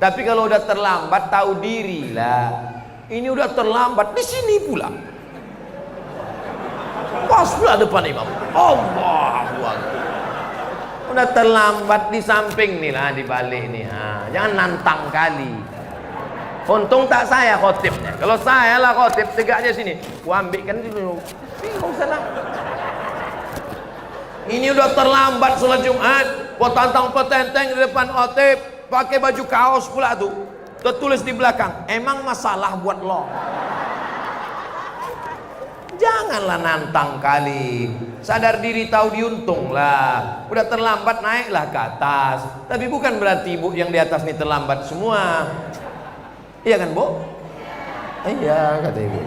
Tapi kalau udah terlambat tahu diri lah. Ini udah terlambat di sini pula. Pas pula depan imam. Allahu Akbar. Udah terlambat di samping nih lah, di balik nih. Jangan nantang kali. Untung tak saya khotibnya. Kalau saya lah khotib, tegaknya sini. Gua ambilkan dulu. Bingung sana. Ini udah terlambat sholat Jumat. Gua tantang petenteng di depan khotib. Pakai baju kaos pula tuh. Tertulis di belakang, emang masalah buat lo. Janganlah nantang kali. Sadar diri, tahu diuntung lah. Udah terlambat naiklah ke atas. Tapi bukan berarti ibu yang di atas ini terlambat semua. Iya kan, Bu? Iya, kata ibu.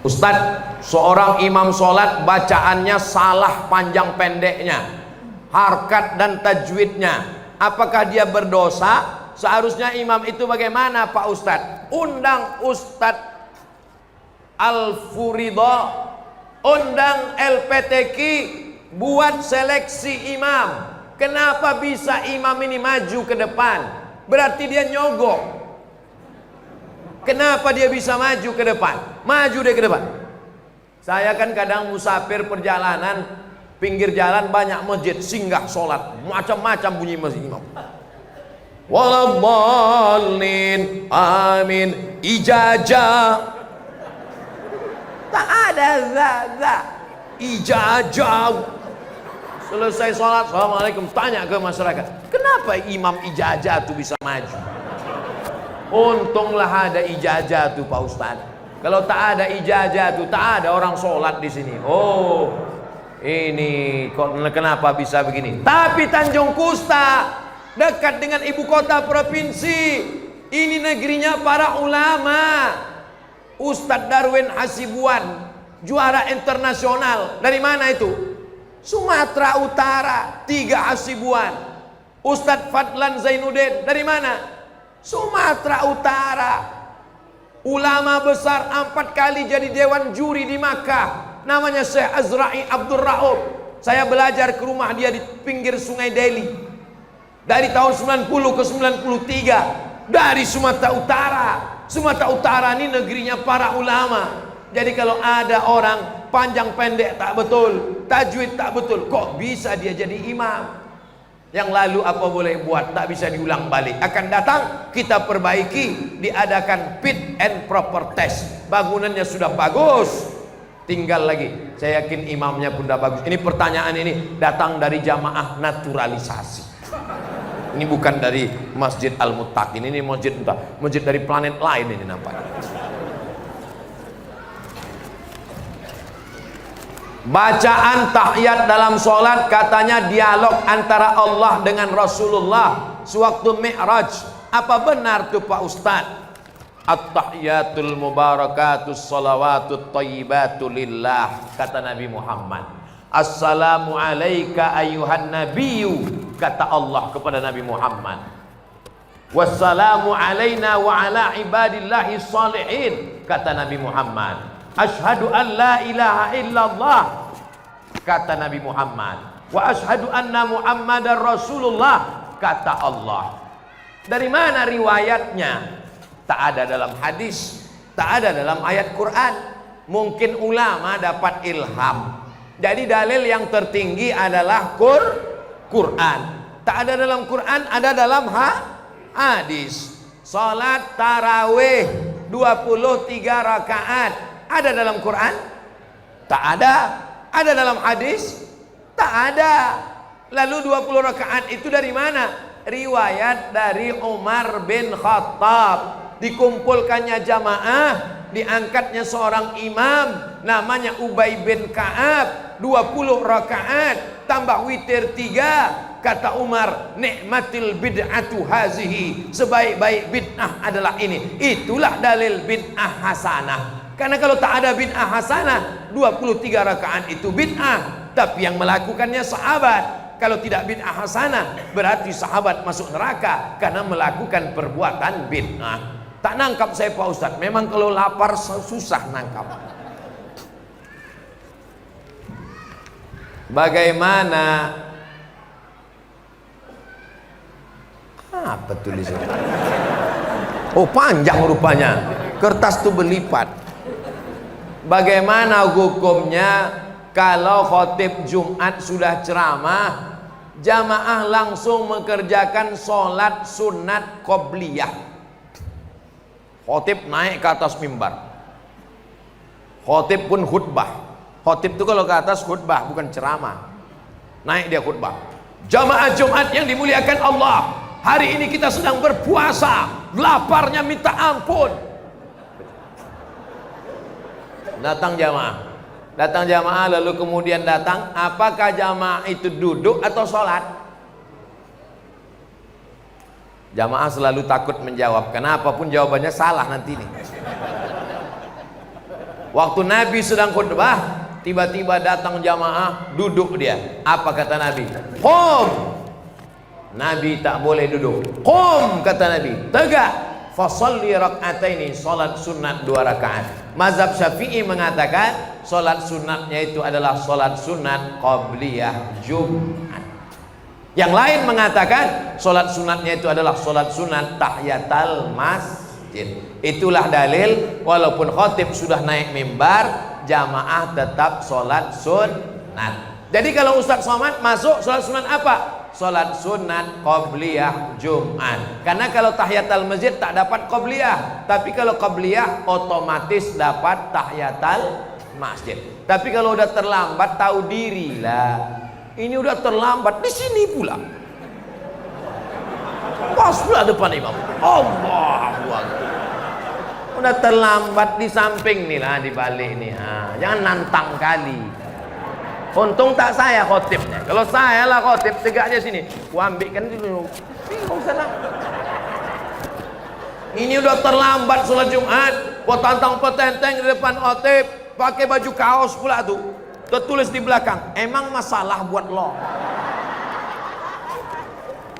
Ustadz, seorang imam sholat bacaannya salah panjang pendeknya, harkat dan tajwidnya. Apakah dia berdosa? Seharusnya imam itu bagaimana Pak Ustadz? Undang Ustadz Al-Furido, undang LPTQ, buat seleksi imam. Kenapa bisa imam ini maju ke depan? Berarti dia nyogok. Kenapa dia bisa maju ke depan? Maju dia ke depan. Saya kan kadang musafir perjalanan, pinggir jalan banyak masjid, singgah sholat, macam-macam bunyi masjid imam. Waladhdallin, amin, ijajah. Tak ada za. Ijajah. Selesai sholat, assalamualaikum, tanya ke masyarakat, kenapa imam ijajah itu bisa maju? Untunglah ada ijazah tuh Pak Ustadz. Kalau tak ada ijazah tuh, tak ada orang sholat di sini. Oh, ini kok kenapa bisa begini? Tapi Tanjung Kusta dekat dengan ibu kota provinsi. Ini negerinya para ulama. Ustadz Darwin Hasibuan, juara internasional. Dari mana itu? Sumatera Utara, 3 Hasibuan. Ustadz Fadlan Zainuddin, dari mana? Sumatera Utara. Ulama besar 4 kali jadi dewan juri di Makkah. Namanya Syekh Azra'i Abdul Raub. Saya belajar ke rumah dia di pinggir Sungai Deli. Dari tahun 90 ke 93. Dari Sumatera Utara. Sumatera Utara ini negerinya para ulama. Jadi kalau ada orang panjang pendek tak betul, tajwid tak betul, kok bisa dia jadi imam? Yang lalu apa boleh buat, tak bisa diulang balik. Akan datang kita perbaiki, diadakan fit and proper test. Bangunannya sudah bagus, tinggal lagi. Saya yakin imamnya pun sudah bagus. Ini pertanyaan ini datang dari jamaah naturalisasi. Ini bukan dari Masjid Al-Muttaqin, ini masjid dari planet lain ini nampaknya. Bacaan tahiyat dalam sholat katanya dialog antara Allah dengan Rasulullah sewaktu Mi'raj. Apa benar tuh Pak Ustadz? At-tahiyatul mubarakatus salawatut tayyibatu lillah, kata Nabi Muhammad. Assalamu alayka ayuhan nabiyyu, kata Allah kepada Nabi Muhammad. Wassalamu alayna wa ala ibadillahi salihin, kata Nabi Muhammad. Ashhadu an la ilaha illallah, kata Nabi Muhammad. Wa ashhadu anna Muhammadar Rasulullah, kata Allah. Dari mana riwayatnya? Tak ada dalam hadis, tak ada dalam ayat Quran. Mungkin ulama dapat ilham. Jadi dalil yang tertinggi adalah Quran. Tak ada dalam Quran, ada dalam hadis. Salat tarawih 23 rakaat. Ada dalam Quran? Tak ada. Ada dalam hadis? Tak ada. Lalu 20 rakaat itu dari mana? Riwayat dari Umar bin Khattab. Dikumpulkannya jamaah, diangkatnya seorang imam namanya Ubay bin Ka'ab, 20 rakaat tambah witir 3. Kata Umar, nikmatil bid'atu hazihi, sebaik-baik bid'ah adalah ini. Itulah dalil bid'ah hasanah. Karena kalau tak ada bid'ah hasanah, 23 rakaat itu bid'ah, tapi yang melakukannya sahabat. Kalau tidak bid'ah hasanah, berarti sahabat masuk neraka karena melakukan perbuatan bid'ah. Tak nangkap saya Pak Ustadz. Memang kalau lapar susah nangkap. Bagaimana apa tulisannya? Oh, panjang rupanya. Kertas itu berlipat. Bagaimana hukumnya kalau khotib Jumat sudah ceramah, jamaah langsung mengerjakan sholat sunat qobliyah? Khotib naik ke atas mimbar. Khotib pun khutbah. Khotib itu kalau ke atas khutbah, bukan ceramah. Naik dia khutbah. Jamaah Jumat yang dimuliakan Allah, hari ini kita sedang berpuasa, laparnya minta ampun. Datang jamaah lalu kemudian datang, apakah jamaah itu duduk atau sholat? Jamaah selalu takut menjawab, kenapa pun jawabannya salah nanti nih. Waktu Nabi sedang khutbah, tiba-tiba datang jamaah, duduk dia. Apa kata Nabi? Qum. Nabi tak boleh duduk. Qum, kata Nabi, tegak. Fasalli rak'ataini, salat sunat 2 rakaat. Mazhab Syafi'i mengatakan salat sunatnya itu adalah salat sunat qabliyah Jumat. Yang lain mengatakan salat sunatnya itu adalah salat sunat tahiyatul masjid. Itulah dalil walaupun khotib sudah naik mimbar, jamaah tetap salat sunat. Jadi kalau Ustaz Somad masuk salat sunat apa? Salat sunat qabliyah Jumat. Karena kalau tahiyatul masjid tak dapat qabliyah, tapi kalau qabliyah otomatis dapat tahiyatul masjid. Tapi kalau udah terlambat tahu diri lah. Ini udah terlambat di sini pula. Pas pula depan imam. Allahu Akbar. Udah terlambat di samping nih lah, di balik nih. Jangan nantang kali. Untung tak saya khotibnya. Kalau saya lah khotib, tegaknya sini. Ku ambilkan dulu. Bingung sana. Ini udah terlambat sholat Jumat. Ku tantang petenteng di depan khotib, pakai baju kaos pula tuh. Tertulis di belakang, emang masalah buat lo.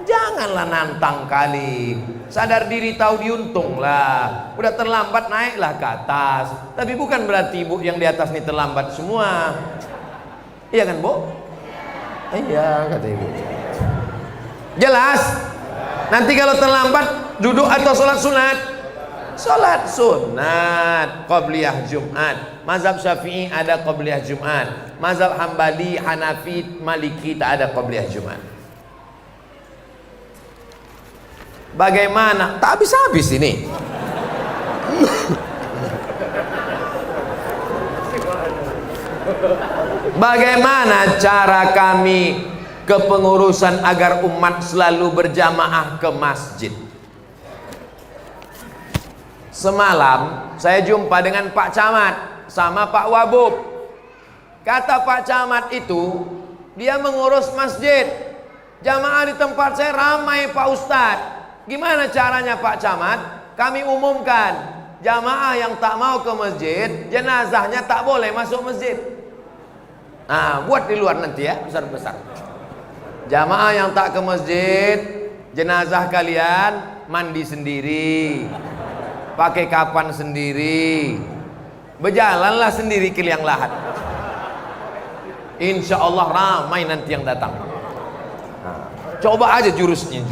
Janganlah nantang kali. Sadar diri, tahu diuntung lah. Udah terlambat naiklah ke atas. Tapi bukan berarti ibu yang di atas ini terlambat semua. Iya kan, Bu? Iya, kata ibu. Jelas? Nanti kalau terlambat duduk atau sholat sunat? Sholat sunat qabliyah Jumat. Mazhab Syafi'i ada qabliyah Jumat. Mazhab Hambali, Hanafi, Maliki tak ada qabliyah Jumat. Bagaimana? Tak habis-habis ini. Bagaimana cara kami kepengurusan agar umat selalu berjamaah ke masjid? Semalam saya jumpa dengan Pak Camat sama Pak Wabub. Kata Pak Camat itu, dia mengurus masjid. Jamaah di tempat saya ramai Pak Ustadz. Gimana caranya Pak Camat? Kami umumkan, jamaah yang tak mau ke masjid, jenazahnya tak boleh masuk masjid. Buat di luar nanti ya, besar-besar. Jamaah yang tak ke masjid, jenazah kalian mandi sendiri, pakai kapan sendiri, berjalanlah sendiri ke liang lahat. Insya Allah ramai nanti yang datang. Coba aja jurusnya.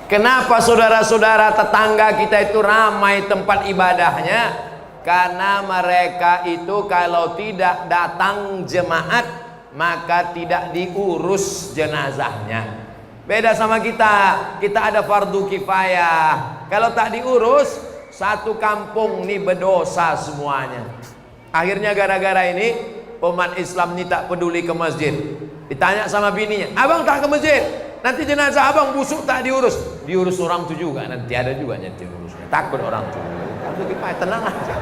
Kenapa saudara-saudara tetangga kita itu ramai tempat ibadahnya? Karena mereka itu kalau tidak datang jemaat maka tidak diurus jenazahnya. Beda sama kita ada fardu kifayah. Kalau tak diurus, satu kampung nih berdosa semuanya. Akhirnya gara-gara ini umat Islam ini tak peduli ke masjid. Ditanya sama bininya, abang tak ke masjid, nanti jenazah abang busuk tak diurus. Diurus orang tu juga, nanti ada juga yang diurusnya. Takut orang tu. Fardu kifayah, tenang aja.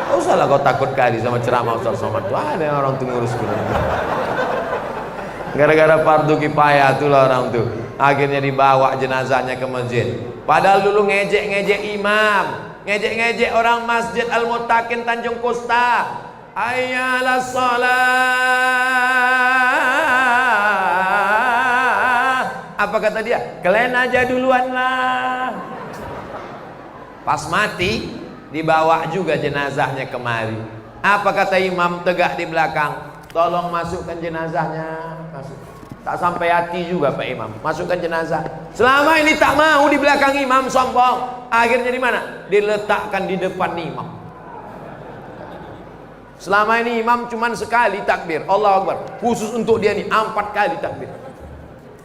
Tak usahlah kau takut kali sama ceramah Ustaz Somad tu. Ada yang orang tu ngurus tu. Gara-gara fardu kifayah itulah orang tu akhirnya dibawa jenazahnya ke masjid. Padahal dulu ngejek-ngejek imam, ngejek-ngejek orang Masjid Al-Muttaqin Tanjung Kusta. Hayyalah sholat. Apa kata dia? Kalian aja duluan lah. Pas mati dibawa juga jenazahnya kemari. Apa kata imam tegak di belakang? Tolong masukkan jenazahnya. Masuk. Tak sampai hati juga Pak Imam, masukkan jenazah. Selama ini tak mau di belakang imam, sombong. Akhirnya di mana? Diletakkan di depan imam. Selama ini imam cuman sekali takbir, Allahu Akbar. Khusus untuk dia nih 4 kali takbir.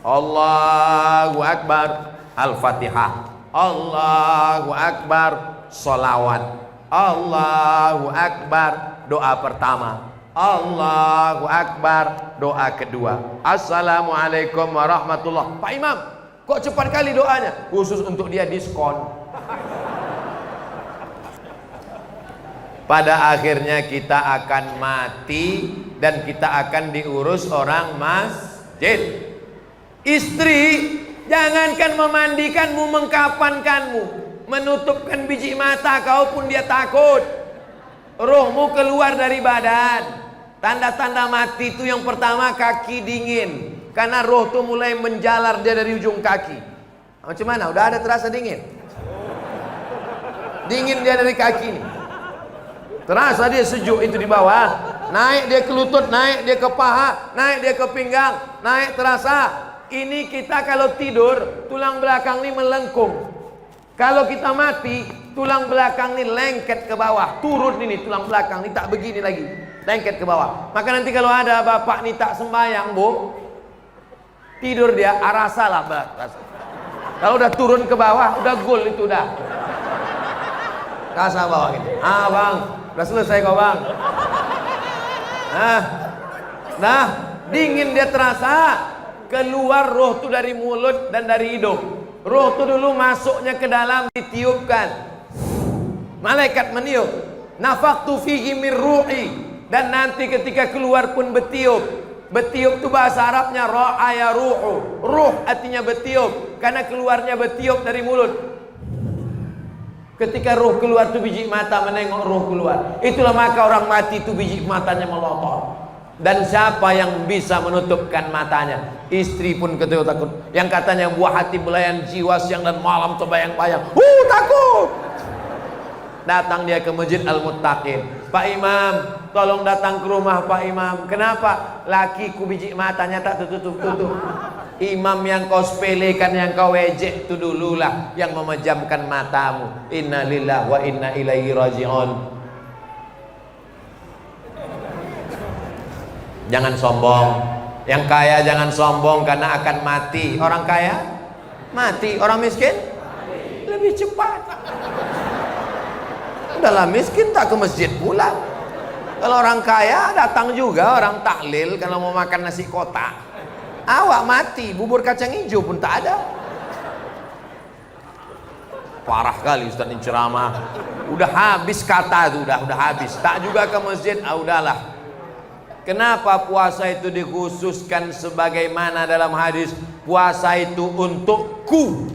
Allahu Akbar, Al-Fatihah. Allahu Akbar, sholawat. Allahu Akbar, doa pertama. Allahu Akbar, doa kedua. Assalamualaikum warahmatullah. Pak Imam, kok cepat kali doanya? Khusus untuk dia diskon. Pada akhirnya kita akan mati dan kita akan diurus orang masjid. Istri, jangankan memandikanmu, mengkafankanmu, menutupkan biji mata kau pun dia takut. Rohmu keluar dari badan. Tanda-tanda mati itu yang pertama kaki dingin, karena roh itu mulai menjalar dia dari ujung kaki. Macam mana? Udah ada terasa dingin? Dingin dia dari kaki ini. Terasa dia sejuk itu di bawah. Naik dia ke lutut, naik dia ke paha, naik dia ke pinggang, naik terasa. Ini kita kalau tidur, tulang belakang ini melengkung. Kalau kita mati, tulang belakang ini lengket ke bawah, turun ini tulang belakang ini tak begini lagi, lengket ke bawah. Maka nanti kalau ada bapak nih tak sembahyang, Bu, tidur dia arah salah. Kalau udah turun ke bawah, udah gol itu udah. Rasa bawah gitu. Ah bang, udah selesai kok bang. Nah, dingin dia terasa. Keluar roh itu dari mulut dan dari hidung. Roh itu dulu masuknya ke dalam, ditiupkan. Malaikat meniup. Nafaktu fihi min ruhi. Dan nanti ketika keluar pun bertiup. Bertiup itu bahasa Arabnya ra'aya ruhu. Ruh artinya bertiup, karena keluarnya bertiup dari mulut. Ketika roh keluar itu biji mata menengok roh keluar. Itulah maka orang mati itu biji matanya melotot. Dan siapa yang bisa menutupkan matanya? Istri pun ketika takut. Yang katanya buah hati belayan jiwa, siang dan malam terbayang-bayang. Takut. Datang dia ke Masjid Al-Muttaqin. Pak Imam, tolong datang ke rumah Pak Imam. Kenapa? Lakiku biji matanya tak tutup-tutup. Imam yang kau sepelekan, yang kau ejek itu dululah yang memejamkan matamu. Inna lillahi wa inna ilaihi raji'un. Jangan sombong. Yang kaya jangan sombong, karena akan mati. Orang kaya mati, orang miskin lebih cepat. Udahlah, miskin tak ke masjid pula. Kalau orang kaya datang juga, orang tahlil kalau mau makan nasi kotak. Awak mati, bubur kacang hijau pun tak ada. Parah kali Ustaz ini ceramah. Udah habis kata itu, udah habis. Tak juga ke masjid, udahlah. Kenapa puasa itu dikhususkan sebagaimana dalam hadis? Puasa itu untukku.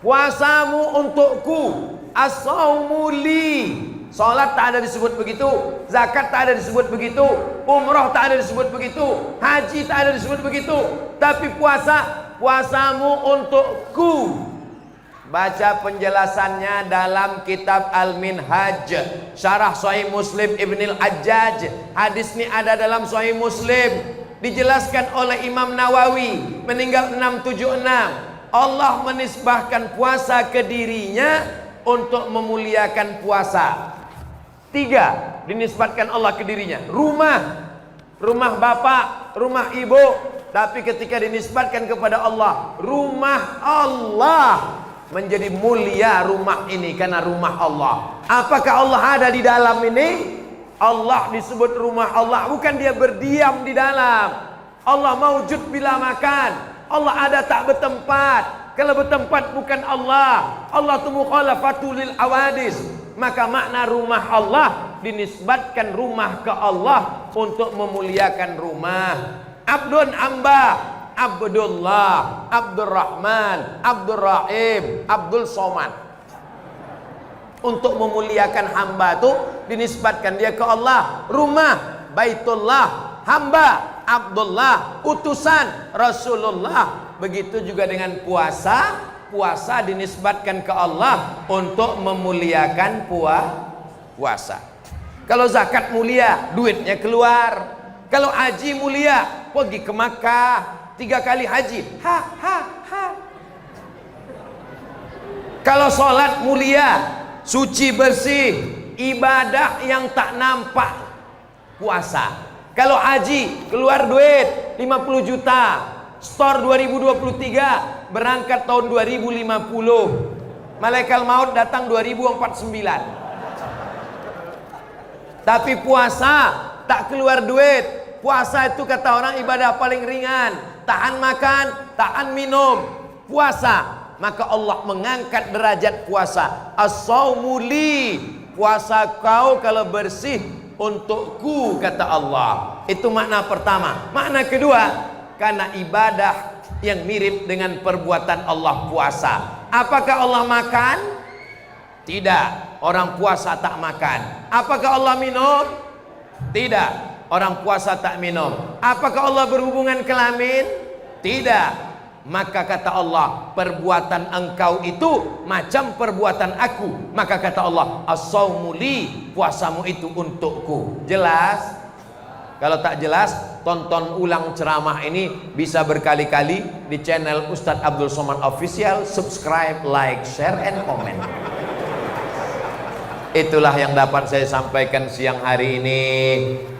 Puasamu untukku. As-saumu li. Salat tak ada disebut begitu, zakat tak ada disebut begitu, umrah tak ada disebut begitu, haji tak ada disebut begitu. Tapi puasamu untukku. Baca penjelasannya dalam kitab Al-Minhaj, Syarah Sahih Muslim Ibnil Hajjaj. Hadis ini ada dalam Sahih Muslim. Dijelaskan oleh Imam Nawawi, meninggal 676. Allah menisbahkan puasa ke dirinya untuk memuliakan puasa. 3, dinisbatkan Allah ke dirinya. Rumah bapak, rumah ibu. Tapi ketika dinisbatkan kepada Allah, rumah Allah, menjadi mulia rumah ini karena rumah Allah. Apakah Allah ada di dalam ini? Allah disebut rumah Allah, bukan dia berdiam di dalam. Allah maujud bila makan. Allah ada tak bertempat. Kalau bertempat bukan Allah. Allah itu mukhalafatul lil awadis. Maka makna rumah Allah dinisbatkan rumah ke Allah untuk memuliakan rumah. Abdun amba, Abdullah, Abdurrahman, Abdurrahim, Abdul Somad. Untuk memuliakan hamba itu dinisbatkan dia ke Allah. Rumah, Baitullah, hamba, Abdullah, utusan Rasulullah. Begitu juga dengan puasa. puasa dinisbatkan ke Allah untuk memuliakan puasa. Kalau zakat mulia, duitnya keluar. Kalau haji mulia, pergi ke Makkah 3 kali haji. Kalau sholat mulia, suci bersih, ibadah yang tak nampak, puasa. Kalau haji, keluar duit 50 juta, store 2023, berangkat tahun 2050, malaikat maut datang 2049. Tapi puasa tak keluar duit. Puasa itu kata orang ibadah paling ringan. Tahan makan, tahan minum, puasa. Maka Allah mengangkat derajat puasa. As-saumu li, puasa kau kalau bersih untukku, kata Allah. Itu makna pertama. Makna kedua, karena ibadah yang mirip dengan perbuatan Allah puasa. Apakah Allah makan? Tidak. Orang puasa tak makan. Apakah Allah minum? Tidak. Orang puasa tak minum. Apakah Allah berhubungan kelamin? Tidak. Maka kata Allah, perbuatan engkau itu macam perbuatan aku. Maka kata Allah, as-saumu li, puasamu itu untukku. Jelas? Kalau tak jelas, tonton ulang ceramah ini bisa berkali-kali di channel Ustadz Abdul Somad Official. Subscribe, like, share, and comment. Itulah yang dapat saya sampaikan siang hari ini.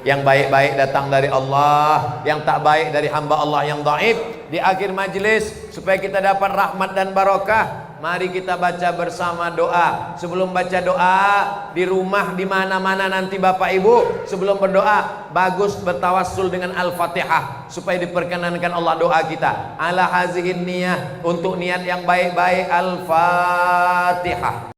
Yang baik-baik datang dari Allah, yang tak baik dari hamba Allah yang dhaif. Di akhir majelis, supaya kita dapat rahmat dan barokah, mari kita baca bersama doa. Sebelum baca doa, di rumah, di mana-mana nanti Bapak Ibu, sebelum berdoa, bagus bertawassul dengan Al-Fatihah, supaya diperkenankan Allah doa kita. Ala hazihin niyah, untuk niat yang baik-baik. Al-Fatihah.